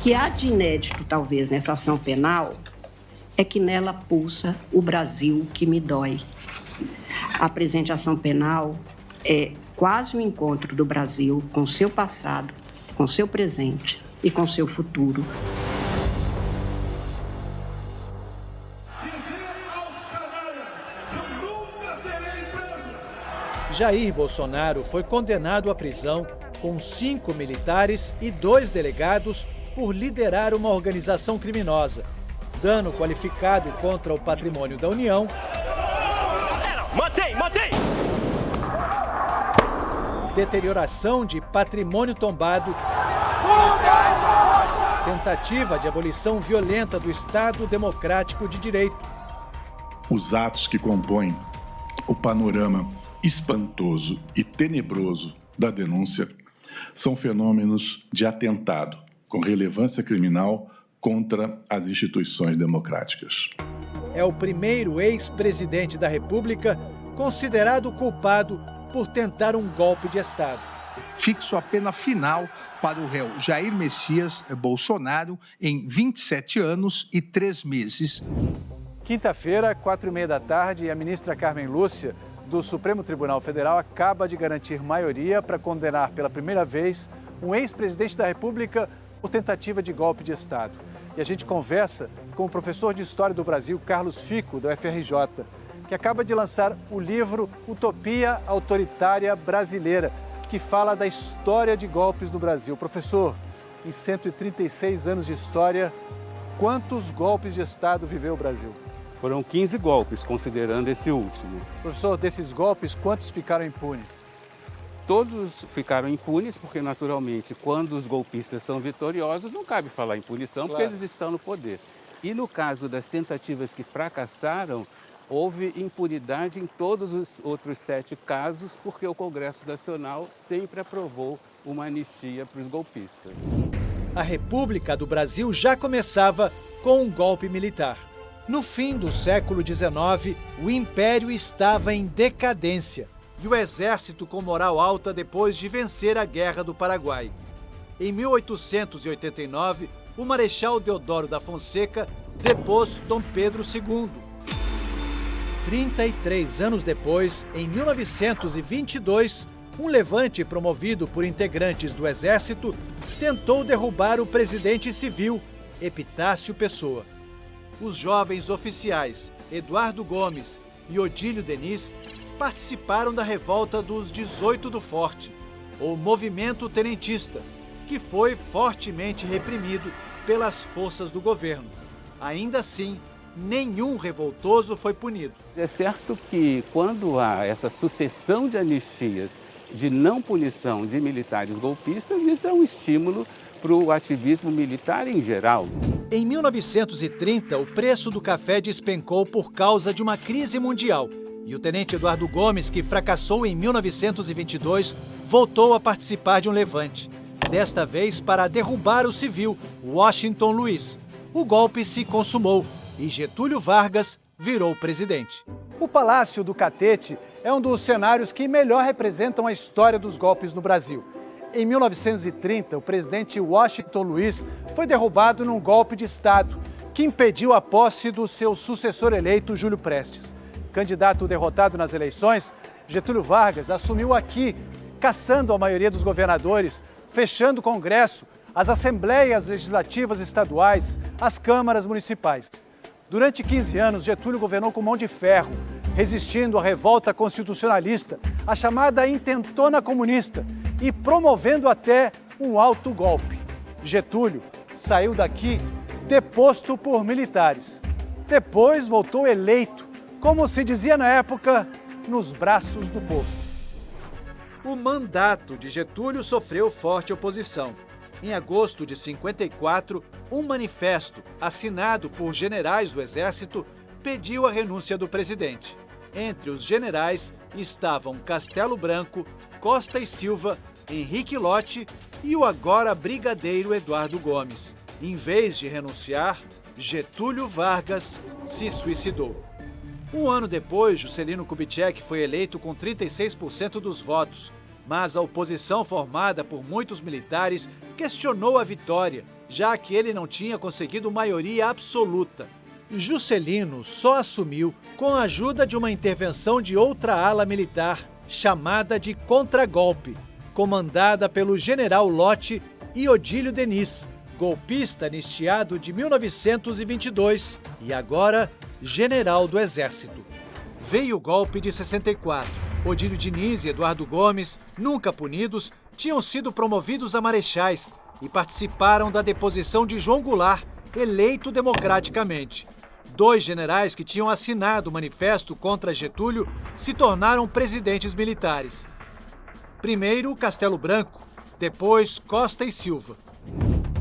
que há de inédito, talvez, nessa ação penal, é que nela pulsa o Brasil que me dói. A presente ação penal é quase um encontro do Brasil com seu passado, com seu presente e com seu futuro. Jair Bolsonaro foi condenado à prisão com 5 militares e 2 delegados por liderar uma organização criminosa. Dano qualificado contra o patrimônio da União. Mantém! Deterioração de patrimônio tombado. Tentativa de abolição violenta do Estado Democrático de Direito. Os atos que compõem o panorama espantoso e tenebroso da denúncia são fenômenos de atentado com relevância criminal contra as instituições democráticas. É o primeiro ex-presidente da República considerado culpado por tentar um golpe de Estado. Fixo a pena final para o réu Jair Messias Bolsonaro em 27 anos e 3 meses. Quinta-feira, 4h30 da tarde, a ministra Carmen Lúcia, do Supremo Tribunal Federal, acaba de garantir maioria para condenar pela primeira vez um ex-presidente da República por tentativa de golpe de Estado. E a gente conversa com o professor de História do Brasil, Carlos Fico, da UFRJ, que acaba de lançar o livro Utopia Autoritária Brasileira, que fala da história de golpes no Brasil. Professor, em 136 anos de história, quantos golpes de Estado viveu o Brasil? Foram 15 golpes, considerando esse último. Professor, desses golpes, quantos ficaram impunes? Todos ficaram impunes, porque, naturalmente, quando os golpistas são vitoriosos, não cabe falar em punição, porque eles estão no poder. E no caso das tentativas que fracassaram, houve impunidade em todos os outros 7 casos, porque o Congresso Nacional sempre aprovou uma anistia para os golpistas. A República do Brasil já começava com um golpe militar. No fim do século XIX, o Império estava em decadência e o exército com moral alta depois de vencer a Guerra do Paraguai. Em 1889, o Marechal Deodoro da Fonseca depôs Dom Pedro II. 33 anos depois, em 1922, um levante promovido por integrantes do exército tentou derrubar o presidente civil, Epitácio Pessoa. Os jovens oficiais Eduardo Gomes e Odílio Denis participaram da revolta dos 18 do Forte, ou Movimento Tenentista, que foi fortemente reprimido pelas forças do governo. Ainda assim, nenhum revoltoso foi punido. É certo que quando há essa sucessão de anistias de não punição de militares golpistas, isso é um estímulo para o ativismo militar em geral. Em 1930, o preço do café despencou por causa de uma crise mundial. E o tenente Eduardo Gomes, que fracassou em 1922, voltou a participar de um levante. Desta vez para derrubar o civil, Washington Luiz. O golpe se consumou e Getúlio Vargas virou presidente. O Palácio do Catete é um dos cenários que melhor representam a história dos golpes no Brasil. Em 1930, o presidente Washington Luiz foi derrubado num golpe de Estado que impediu a posse do seu sucessor eleito, Júlio Prestes. Candidato derrotado nas eleições, Getúlio Vargas assumiu aqui, caçando a maioria dos governadores, fechando o Congresso, as assembleias legislativas estaduais, as câmaras municipais. Durante 15 anos, Getúlio governou com mão de ferro, resistindo à revolta constitucionalista, a chamada intentona comunista, e promovendo até um alto golpe. Getúlio saiu daqui deposto por militares. Depois voltou eleito, como se dizia na época, nos braços do povo. O mandato de Getúlio sofreu forte oposição. Em agosto de 54, um manifesto assinado por generais do Exército pediu a renúncia do presidente. Entre os generais estavam Castelo Branco, Costa e Silva, Henrique Lott e o agora brigadeiro Eduardo Gomes. Em vez de renunciar, Getúlio Vargas se suicidou. Um ano depois, Juscelino Kubitschek foi eleito com 36% dos votos. mas a oposição formada por muitos militares questionou a vitória, já que ele não tinha conseguido maioria absoluta. Juscelino só assumiu com a ajuda de uma intervenção de outra ala militar, chamada de contragolpe, comandada pelo general Lott e Odílio Denis, golpista anistiado de 1922 e agora general do Exército. Veio o golpe de 64. Odílio Diniz e Eduardo Gomes, nunca punidos, tinham sido promovidos a marechais e participaram da deposição de João Goulart, eleito democraticamente. 2 generais que tinham assinado o manifesto contra Getúlio se tornaram presidentes militares. Primeiro Castelo Branco, depois Costa e Silva.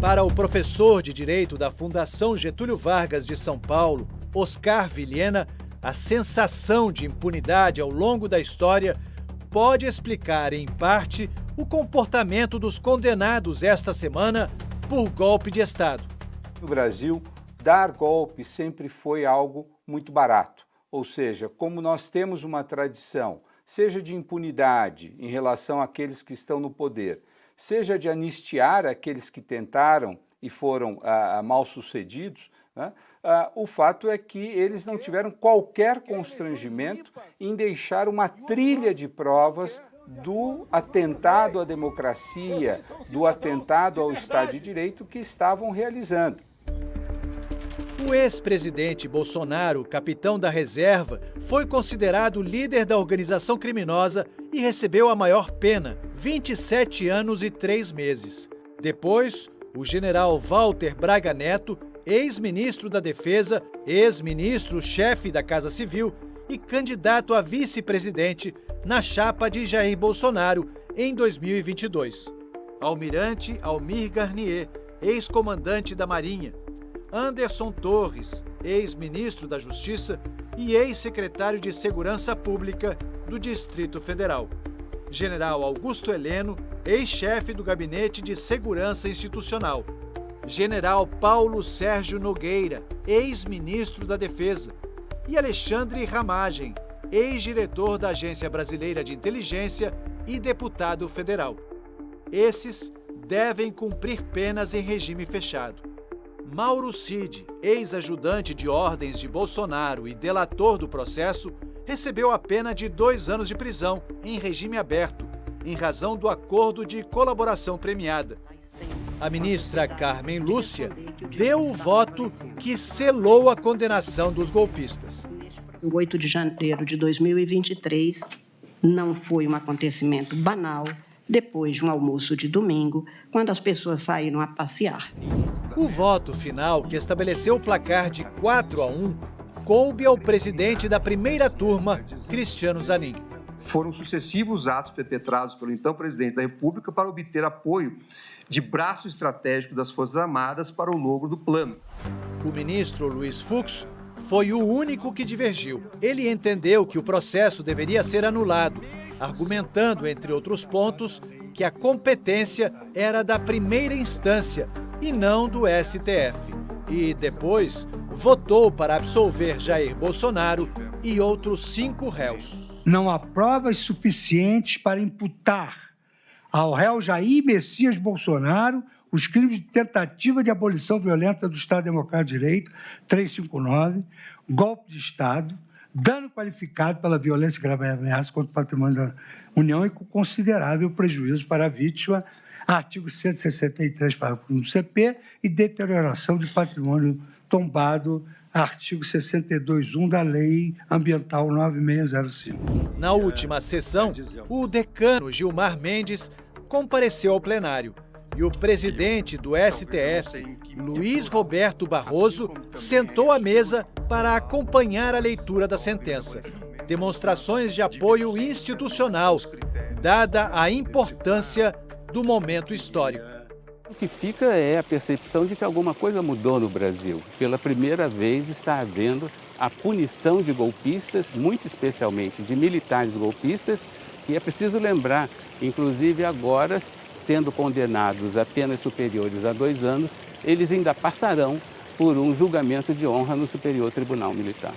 Para o professor de Direito da Fundação Getúlio Vargas de São Paulo, Oscar Vilhena, a sensação de impunidade ao longo da história pode explicar, em parte, o comportamento dos condenados esta semana por golpe de Estado. No Brasil, dar golpe sempre foi algo muito barato. Ou seja, como nós temos uma tradição, seja de impunidade em relação àqueles que estão no poder, seja de anistiar aqueles que tentaram e foram mal sucedidos, né? O fato é que eles não tiveram qualquer constrangimento em deixar uma trilha de provas do atentado à democracia, do atentado ao Estado de Direito que estavam realizando. O ex-presidente Bolsonaro, capitão da reserva, foi considerado líder da organização criminosa e recebeu a maior pena, 27 anos e 3 meses. Depois, o general Walter Braga Neto, ex-ministro da Defesa, ex-ministro-chefe da Casa Civil e candidato a vice-presidente na chapa de Jair Bolsonaro em 2022. Almirante Almir Garnier, ex-comandante da Marinha. Anderson Torres, ex-ministro da Justiça e ex-secretário de Segurança Pública do Distrito Federal. General Augusto Heleno, ex-chefe do Gabinete de Segurança Institucional. General Paulo Sérgio Nogueira, ex-ministro da Defesa. E Alexandre Ramagem, ex-diretor da Agência Brasileira de Inteligência e deputado federal. Esses devem cumprir penas em regime fechado. Mauro Cid, ex-ajudante de ordens de Bolsonaro e delator do processo, recebeu a pena de 2 anos de prisão em regime aberto, em razão do acordo de colaboração premiada. A ministra Carmen Lúcia deu o voto que selou a condenação dos golpistas. O 8 de janeiro de 2023 não foi um acontecimento banal, depois de um almoço de domingo, quando as pessoas saíram a passear. O voto final, que estabeleceu o placar de 4-1, coube ao presidente da primeira turma, Cristiano Zanin. Foram sucessivos atos perpetrados pelo então presidente da República para obter apoio de braço estratégico das Forças Armadas para o logro do plano. O ministro Luiz Fux foi o único que divergiu. Ele entendeu que o processo deveria ser anulado, argumentando, entre outros pontos, que a competência era da primeira instância e não do STF. E depois votou para absolver Jair Bolsonaro e outros 5 réus. Não há provas suficientes para imputar ao réu Jair Messias Bolsonaro os crimes de tentativa de abolição violenta do Estado Democrático de Direito, 359, golpe de Estado, dano qualificado pela violência e grave ameaça contra o patrimônio da União e com considerável prejuízo para a vítima, artigo 163, parágrafo 1 do CP, e deterioração de patrimônio tombado, artigo 62.1 da Lei Ambiental 9605. Na última sessão, o decano Gilmar Mendes compareceu ao plenário e o presidente do STF, Luiz Roberto Barroso, sentou à mesa para acompanhar a leitura da sentença. Demonstrações de apoio institucional, dada a importância do momento histórico. O que fica é a percepção de que alguma coisa mudou no Brasil. Pela primeira vez está havendo a punição de golpistas, muito especialmente de militares golpistas, e é preciso lembrar, inclusive agora, sendo condenados a penas superiores a 2 anos, eles ainda passarão por um julgamento de honra no Superior Tribunal Militar.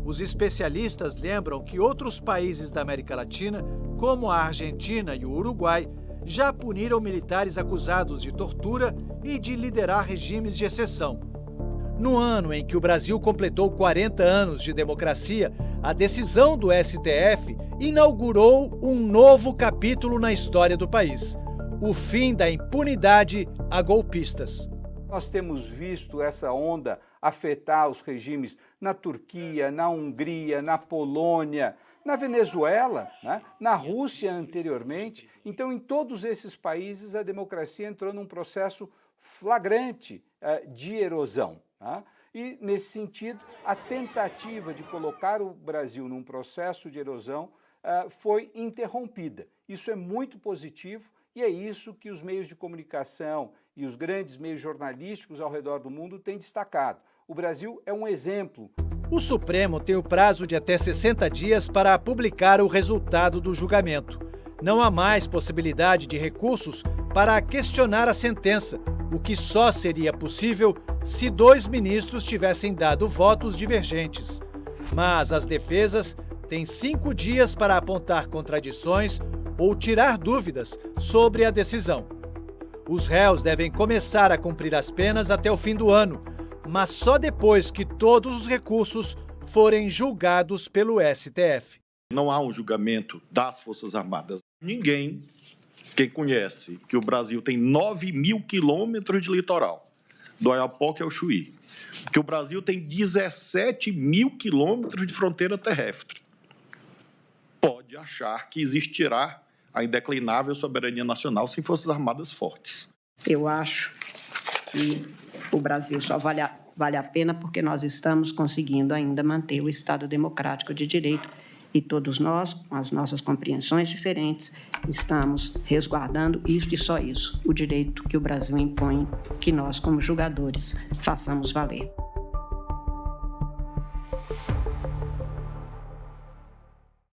Os especialistas lembram que outros países da América Latina, como a Argentina e o Uruguai, já puniram militares acusados de tortura e de liderar regimes de exceção. No ano em que o Brasil completou 40 anos de democracia, a decisão do STF inaugurou um novo capítulo na história do país: o fim da impunidade a golpistas. Nós temos visto essa onda afetar os regimes na Turquia, na Hungria, na Polônia, na Venezuela, né? Na Rússia anteriormente. Então, em todos esses países, a democracia entrou num processo flagrante de erosão. Tá? E, nesse sentido, a tentativa de colocar o Brasil num processo de erosão foi interrompida. Isso é muito positivo e é isso que os meios de comunicação e os grandes meios jornalísticos ao redor do mundo têm destacado. O Brasil é um exemplo. O Supremo tem o prazo de até 60 dias para publicar o resultado do julgamento. Não há mais possibilidade de recursos para questionar a sentença, o que só seria possível se 2 ministros tivessem dado votos divergentes. Mas as defesas têm 5 dias para apontar contradições ou tirar dúvidas sobre a decisão. Os réus devem começar a cumprir as penas até o fim do ano, mas só depois que todos os recursos forem julgados pelo STF. Não há um julgamento das Forças Armadas. Quem conhece que o Brasil tem 9.000 quilômetros de litoral, do Oiapoque ao Chuí, que o Brasil tem 17.000 quilômetros de fronteira terrestre, pode achar que existirá a indeclinável soberania nacional sem Forças Armadas fortes. Eu acho que o Brasil só vale a pena porque nós estamos conseguindo ainda manter o Estado democrático de direito e todos nós, com as nossas compreensões diferentes, estamos resguardando isso e só isso, o direito que o Brasil impõe, que nós, como julgadores, façamos valer.